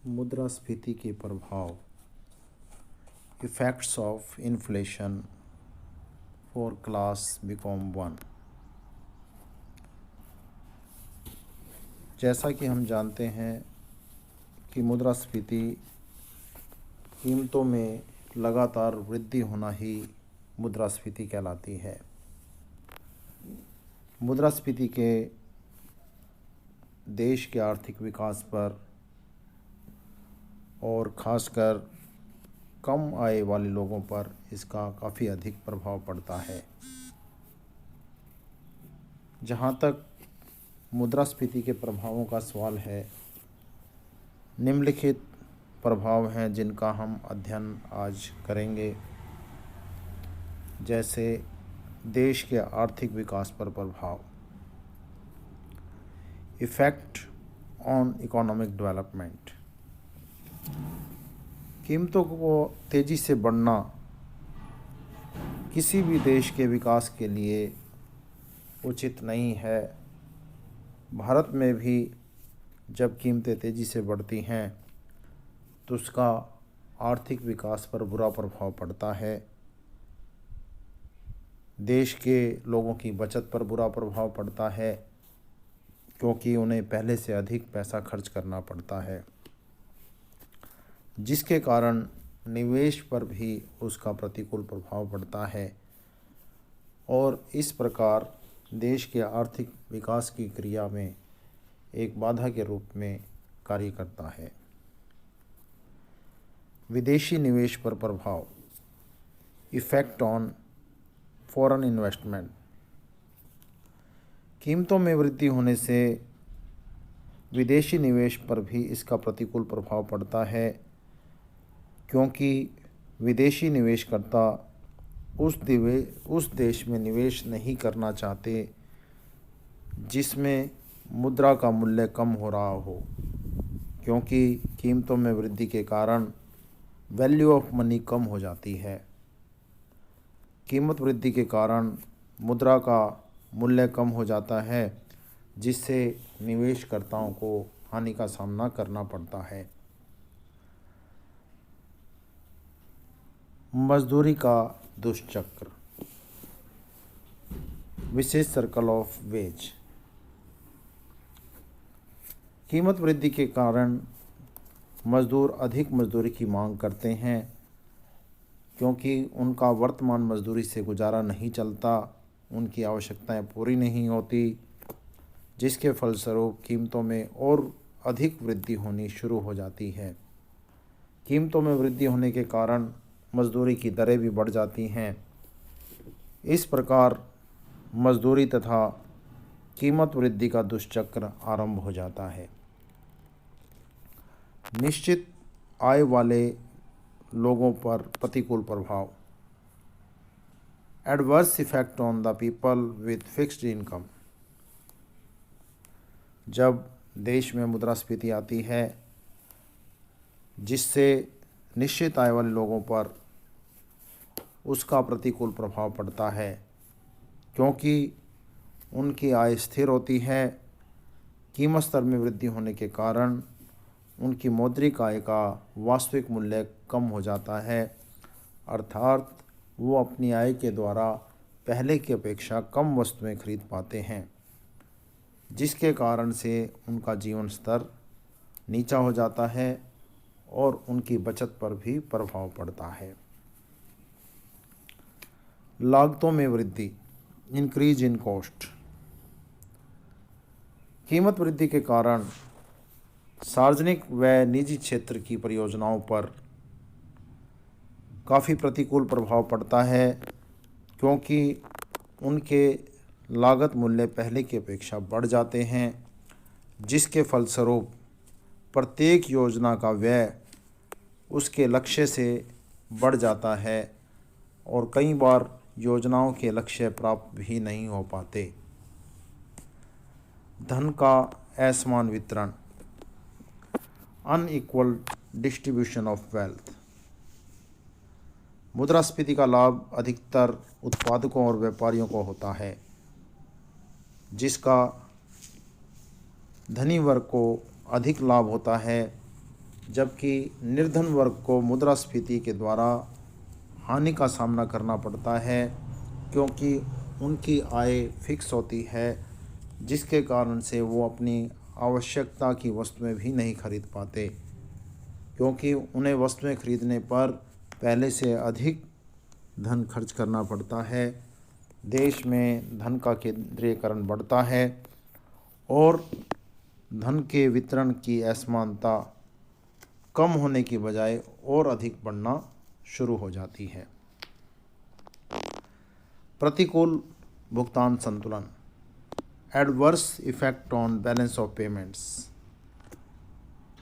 मुद्रास्फीति के प्रभाव, effects of inflation for class BCom 1। जैसा कि हम जानते हैं कि मुद्रास्फीति कीमतों में लगातार वृद्धि होना ही मुद्रास्फीति कहलाती है। मुद्रास्फीति के देश के आर्थिक विकास पर और ख़ासकर कम आय वाले लोगों पर इसका काफ़ी अधिक प्रभाव पड़ता है। जहाँ तक मुद्रास्फीति के प्रभावों का सवाल है, निम्नलिखित प्रभाव हैं जिनका हम अध्ययन आज करेंगे। जैसे देश के आर्थिक विकास पर प्रभाव, इफ़ेक्ट ऑन इकोनॉमिक डेवलपमेंट। कीमतों को तेज़ी से बढ़ना किसी भी देश के विकास के लिए उचित नहीं है। भारत में भी जब कीमतें तेज़ी से बढ़ती हैं तो उसका आर्थिक विकास पर बुरा प्रभाव पड़ता है। देश के लोगों की बचत पर बुरा प्रभाव पड़ता है, क्योंकि उन्हें पहले से अधिक पैसा खर्च करना पड़ता है, जिसके कारण निवेश पर भी उसका प्रतिकूल प्रभाव पड़ता है और इस प्रकार देश के आर्थिक विकास की क्रिया में एक बाधा के रूप में कार्य करता है। विदेशी निवेश पर प्रभाव, इफ़ेक्ट ऑन फॉरेन इन्वेस्टमेंट। कीमतों में वृद्धि होने से विदेशी निवेश पर भी इसका प्रतिकूल प्रभाव पड़ता है, क्योंकि विदेशी निवेशकर्ता उस देश में निवेश नहीं करना चाहते जिसमें मुद्रा का मूल्य कम हो रहा हो, क्योंकि कीमतों में वृद्धि के कारण वैल्यू ऑफ मनी कम हो जाती है। कीमत वृद्धि के कारण मुद्रा का मूल्य कम हो जाता है, जिससे निवेशकर्ताओं को हानि का सामना करना पड़ता है। मजदूरी का दुष्चक्र, विशेष सर्कल ऑफ वेज। कीमत वृद्धि के कारण मजदूर अधिक मजदूरी की मांग करते हैं, क्योंकि उनका वर्तमान मजदूरी से गुजारा नहीं चलता, उनकी आवश्यकताएं पूरी नहीं होती, जिसके फलस्वरूप कीमतों में और अधिक वृद्धि होनी शुरू हो जाती है। कीमतों में वृद्धि होने के कारण मजदूरी की दरें भी बढ़ जाती हैं। इस प्रकार मजदूरी तथा कीमत वृद्धि का दुष्चक्र आरंभ हो जाता है। निश्चित आय वाले लोगों पर प्रतिकूल प्रभाव, adverse effect on the people with fixed income. जब देश में मुद्रास्फीति आती है, जिससे निश्चित आय वाले लोगों पर उसका प्रतिकूल प्रभाव पड़ता है, क्योंकि उनकी आय स्थिर होती है। कीमत स्तर में वृद्धि होने के कारण उनकी मौद्रिक आय का वास्तविक मूल्य कम हो जाता है, अर्थात वो अपनी आय के द्वारा पहले की अपेक्षा कम वस्तुएं खरीद पाते हैं, जिसके कारण से उनका जीवन स्तर नीचा हो जाता है और उनकी बचत पर भी प्रभाव पड़ता है। लागतों में वृद्धि, इंक्रीज इन कॉस्ट। कीमत वृद्धि के कारण सार्वजनिक व निजी क्षेत्र की परियोजनाओं पर काफ़ी प्रतिकूल प्रभाव पड़ता है, क्योंकि उनके लागत मूल्य पहले की अपेक्षा बढ़ जाते हैं, जिसके फलस्वरूप प्रत्येक योजना का व्यय उसके लक्ष्य से बढ़ जाता है और कई बार योजनाओं के लक्ष्य प्राप्त भी नहीं हो पाते। धन का असमान वितरण, अनइक्वल डिस्ट्रीब्यूशन ऑफ वेल्थ। मुद्रास्फीति का लाभ अधिकतर उत्पादकों और व्यापारियों को होता है, जिसका धनी वर्ग को अधिक लाभ होता है, जबकि निर्धन वर्ग को मुद्रास्फीति के द्वारा हानि का सामना करना पड़ता है, क्योंकि उनकी आय फिक्स होती है, जिसके कारण से वो अपनी आवश्यकता की वस्तुएं भी नहीं खरीद पाते, क्योंकि उन्हें वस्तुएं खरीदने पर पहले से अधिक धन खर्च करना पड़ता है। देश में धन का केंद्रीयकरण बढ़ता है और धन के वितरण की असमानता कम होने की बजाय और अधिक बढ़ना शुरू हो जाती है। प्रतिकूल भुगतान संतुलन, adverse effect on balance of payments.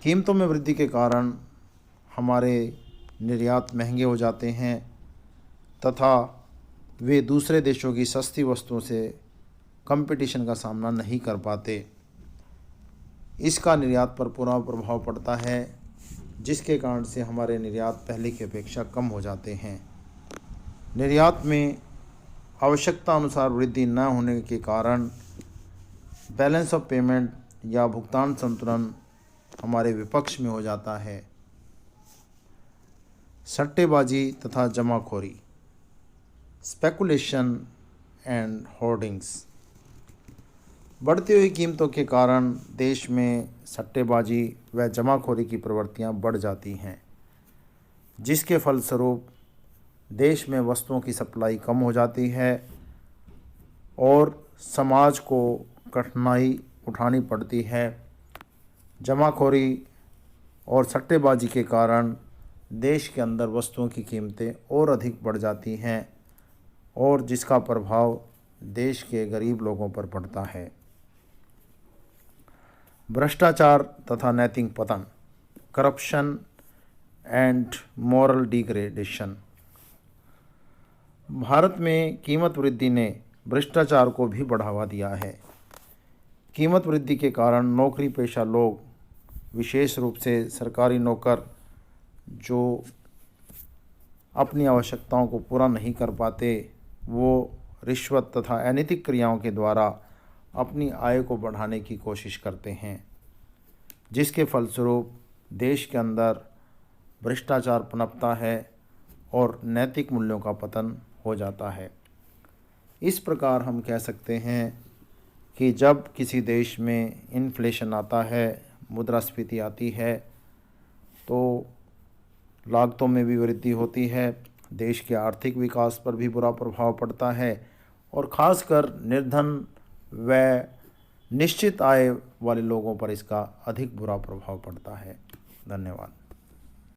कीमतों में वृद्धि के कारण हमारे निर्यात महंगे हो जाते हैं तथा वे दूसरे देशों की सस्ती वस्तुओं से कंपटीशन का सामना नहीं कर पाते। इसका निर्यात पर पूरा प्रभाव पड़ता है, जिसके कारण से हमारे निर्यात पहले की अपेक्षा कम हो जाते हैं। निर्यात में आवश्यकता अनुसार वृद्धि न होने के कारण बैलेंस ऑफ पेमेंट या भुगतान संतुलन हमारे विपक्ष में हो जाता है। सट्टेबाजी तथा जमाखोरी, स्पेकुलेशन एंड होर्डिंग्स। बढ़ती हुई कीमतों के कारण देश में सट्टेबाजी व जमाखोरी की प्रवृत्तियां बढ़ जाती हैं, जिसके फलस्वरूप देश में वस्तुओं की सप्लाई कम हो जाती है और समाज को कठिनाई उठानी पड़ती है। जमाखोरी और सट्टेबाजी के कारण देश के अंदर वस्तुओं की कीमतें और अधिक बढ़ जाती हैं और जिसका प्रभाव देश के गरीब लोगों पर पड़ता है। भ्रष्टाचार तथा नैतिक पतन, corruption and moral degradation. Bharat में कीमत वृद्धि ने भ्रष्टाचार को भी बढ़ावा दिया है। कीमत वृद्धि के कारण नौकरी पेशा लोग, विशेष रूप से सरकारी नौकर, जो अपनी आवश्यकताओं को पूरा नहीं कर पाते, वो रिश्वत तथा अनैतिक क्रियाओं के द्वारा अपनी आय को बढ़ाने की कोशिश करते हैं, जिसके फलस्वरूप देश के अंदर भ्रष्टाचार पनपता है और नैतिक मूल्यों का पतन हो जाता है। इस प्रकार हम कह सकते हैं कि जब किसी देश में इन्फ्लेशन आता है, मुद्रास्फीति आती है, तो लागतों में भी वृद्धि होती है, देश के आर्थिक विकास पर भी बुरा प्रभाव पड़ता है और ख़ासकर निर्धन व निश्चित आय वाले लोगों पर इसका अधिक बुरा प्रभाव पड़ता है। धन्यवाद।